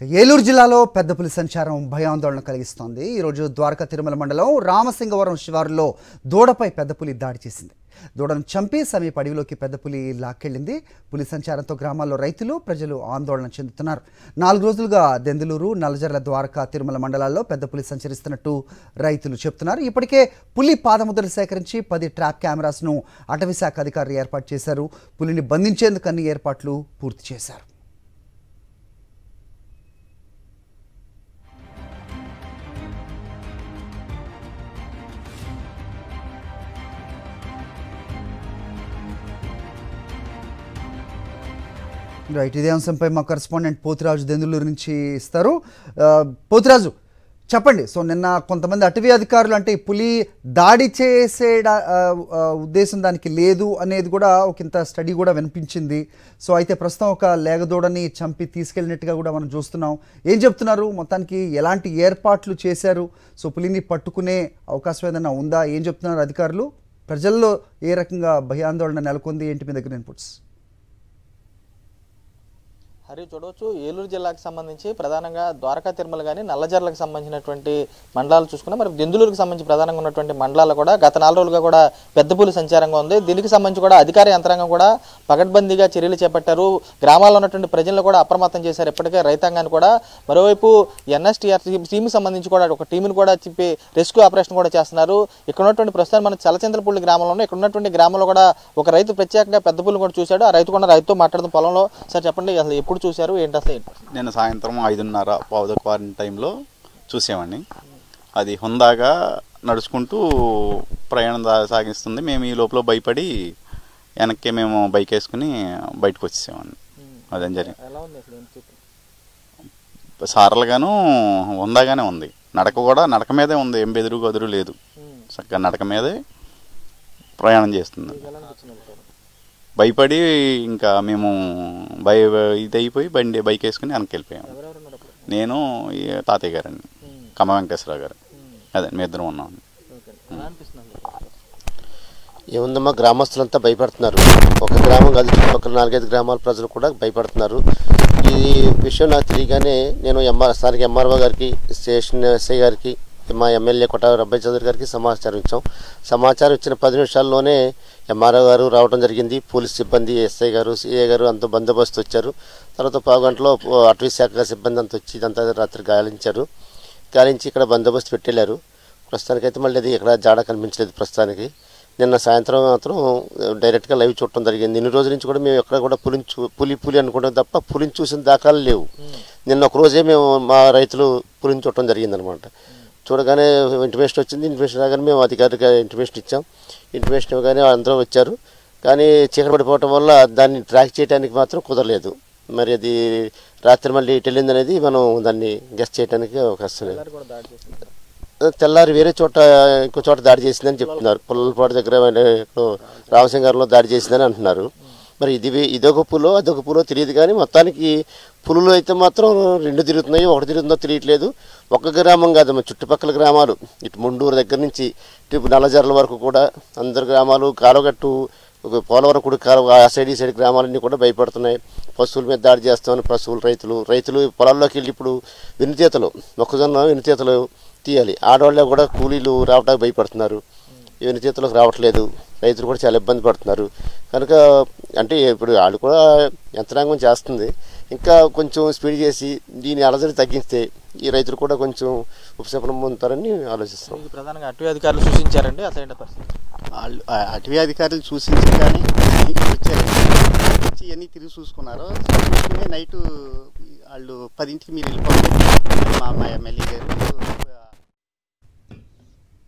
ఏలూరు జిల్లాలో పెద్ద పులి సంచారం భయాందోళన కలిగిస్తోంది. ఈరోజు ద్వారకా తిరుమల మండలం రామసింగవరం శివారులో దూడపై పెద్ద పులి దాడి చేసింది. దూడను చంపి సమీప అడవిలోకి పెద్ద పులి లాక్కెళ్లింది. పులి సంచారంతో గ్రామాల్లో రైతులు ప్రజలు ఆందోళన చెందుతున్నారు. 4 రోజులుగా దెందులూరు, నల్లజర్ల, ద్వారకా తిరుమల మండలాల్లో పెద్ద పులి సంచరిస్తున్నట్టు రైతులు చెప్తున్నారు. ఇప్పటికే పులి పాదముద్రలు సేకరించి 10 ట్రాప్ కెమెరాస్ను అటవీశాఖ అధికారులు ఏర్పాటు చేశారు. పులిని బంధించేందుకు అన్ని ఏర్పాట్లు పూర్తి చేశారు. రైట్, ఇదే అంశంపై మా కరెస్పాండెంట్ పోతురాజు దెందులూరు నుంచి ఇస్తారు. పోతురాజు, చెప్పండి. సో నిన్న కొంతమంది అటవీ అధికారులు అంటే పులి దాడి చేసే ఉద్దేశం దానికి లేదు అనేది కూడా ఒక ఇంత స్టడీ కూడా వినిపించింది. సో అయితే ప్రస్తుతం ఒక లేగదూడని చంపి తీసుకెళ్ళినట్టుగా కూడా మనం చూస్తున్నాం. ఏం చెప్తున్నారు? మొత్తానికి ఎలాంటి ఏర్పాట్లు చేశారు? సో పులిని పట్టుకునే అవకాశం ఏదైనా ఉందా? ఏం చెప్తున్నారు అధికారులు? ప్రజల్లో ఏ రకంగా భయాందోళన నెలకొంది? ఏంటి మీ దగ్గర ఇన్పుట్స్? హరి, చూడవచ్చు ఏలూరు జిల్లాకు సంబంధించి ప్రధానంగా ద్వారకా తిరుమల కానీ నల్లజర్లకు సంబంధించినటువంటి మండలాలు చూసుకున్నా, మరి దెందులూరుకు సంబంధించి ప్రధానంగా ఉన్నటువంటి మండలాలు కూడా గత 4 రోజులుగా కూడా పెద్ద పులి సంచారంగా ఉంది. దీనికి సంబంధించి కూడా అధికార యంత్రాంగం కూడా పకడ్బందీగా చర్యలు చేపట్టారు. గ్రామాల్లో ఉన్నటువంటి ప్రజలను కూడా అప్రమత్తం చేశారు. ఇప్పటికే రైతాంగాన్ని కూడా. మరోవైపు ఎన్ఎస్టీఆర్ టీంకి సంబంధించి కూడా ఒక టీంను కూడా చెప్పి రెస్క్యూ ఆపరేషన్ కూడా చేస్తున్నారు. ఇక్కడ ఉన్నటువంటి ప్రస్తుతం మన చలచంద్రపూడి గ్రామంలో ఇక్కడ ఉన్నటువంటి గ్రామంలో కూడా ఒక రైతు ప్రత్యేకంగా పెద్ద పులిని కూడా చూశాడు. ఆ రైతు కూడా రైతుతో మాట్లాడుతున్న పొలంలో. సార్ చెప్పండి, అసలు ఎప్పుడు చూశారు, ఏంటి అసలు? నేను సాయంత్రం 5:30 టైంలో చూసామండి. అది హుందాగా నడుచుకుంటూ ప్రయాణం సాగిస్తుంది. మేము ఈ లోపల భయపడి వెనక్కి మేము బైక్ వేసుకుని బయటకు వచ్చేసామండి. అదేం జరిగింది. సారలుగాను హుందాగానే ఉంది. నడక మీదే ఉంది. ఏం బెదురు గదురు లేదు. చక్కగా నడక మీదే ప్రయాణం చేస్తుంది. భయపడి ఇంకా మేము ఇది అయిపోయి బైక్ వేసుకుని వెనక్కి వెళ్ళిపోయాము. నేను తాతయ్య గారండి, కమ్మ వెంకటేశ్వరరావు గారు. అదే మీ ఇద్దరం ఉన్నాం. ఏముందమ్మా, గ్రామస్తులంతా భయపడుతున్నారు. ఒక గ్రామం కాదు, చుట్టుపక్కల 4-5 గ్రామాల ప్రజలు కూడా భయపడుతున్నారు. ఈ విషయం నాకు తెలియగానే నేను స్థానిక ఎంఆర్ఓ గారికి, స్టేషన్ ఎస్ఐ గారికి, మా ఎమ్మెల్యే కొట్టారి అబ్బాయి చౌదరి గారికి సమాచారం ఇచ్చాం. సమాచారం ఇచ్చిన 10 నిమిషాల్లోనే ఎంఆర్ఓ గారు రావడం జరిగింది. పోలీస్ సిబ్బంది, ఎస్ఐ గారు, సిఐ గారు అంతా బందోబస్తు వచ్చారు. తర్వాత 15 గంటలో అటవీ శాఖ సిబ్బంది అంతా వచ్చి ఇదంతా రాత్రి గాలించి ఇక్కడ బందోబస్తు పెట్టేళ్ళారు. ప్రస్తుతానికైతే మళ్ళీ అది ఇక్కడ జాడ కనిపించలేదు ప్రస్తుతానికి. నిన్న సాయంత్రం మాత్రం డైరెక్ట్గా లైవ్ చూడటం జరిగింది. ఇన్ని రోజుల నుంచి కూడా మేము ఎక్కడ కూడా పులి అనుకుంటాం తప్ప పులిని చూసిన దాఖలు లేవు. నిన్న ఒక రోజే మేము మా రైతులు పులిని చూడటం జరిగిందనమాట. చూడగానే ఇంటిమేషన్ వచ్చింది. ఇంటిమేషన్ రాగానే మేము అధికారిగా ఇంటిమేషన్ ఇచ్చాం. ఇంటిమేషన్ ఇవ్వగానే అందరూ వచ్చారు. కానీ చీకటి పడిపోవటం వల్ల దాన్ని ట్రాక్ చేయడానికి మాత్రం కుదరలేదు. మరి అది రాత్రి మళ్ళీ ఇటు వెళ్ళింది అనేది మనం దాన్ని గెస్ట్ చేయడానికి అవకాశం లేదు. తెల్లారి వేరే చోట ఇంకో చోట దాడి చేసిందని చెప్తున్నారు. పుల్లలపాటు దగ్గర రామసింగారంలో దాడి చేసిందని అంటున్నారు. మరి ఇదొక పులో అదొక పులో తెలియదు. కానీ మొత్తానికి పులులు అయితే మాత్రం 2 తిరుగుతున్నాయి. 1 తిరుగుతుందో తెలియట్లేదు. ఒక గ్రామం కాదు, చుట్టుపక్కల గ్రామాలు, ఇటు ముండూరు దగ్గర నుంచి ఇటు నల్లజర్ల వరకు కూడా అందరు గ్రామాలు, కాలువగట్టు, పోలవరం కుడి కాలువ, ఆ సైడ్ ఈ సైడ్ గ్రామాలన్నీ కూడా భయపడుతున్నాయి. పశువుల మీద దాడి చేస్తామని రైతులు పొలాల్లోకి వెళ్ళి ఇప్పుడు మొక్కజొన్న వెనుతీతలు తీయాలి. ఆడవాళ్ళే కూడా కూలీలు రావడానికి భయపడుతున్నారు. వెనుతీతలకు రావట్లేదు. రైతులు కూడా చాలా ఇబ్బంది పడుతున్నారు. కనుక అంటే ఇప్పుడు వాళ్ళు కూడా యంత్రాంగం చేస్తుంది. ఇంకా కొంచెం స్పీడ్ చేసి దీని అలజడి తగ్గిస్తే ఈ రైతులు కూడా కొంచెం ఉపశమనం పొందుతారని ఆలోచిస్తాం. ప్రధానంగా అటవీ అధికారులు సూచించారండి. అసలు వాళ్ళు అటవీ అధికారులు సూచించారు. కానీ వచ్చారు, వచ్చి ఇవన్నీ తిరిగి చూసుకున్నారు. నైట్ వాళ్ళు 10ంటికి మీరు వెళ్ళిపోతే మా ఎమ్మెల్యే గారు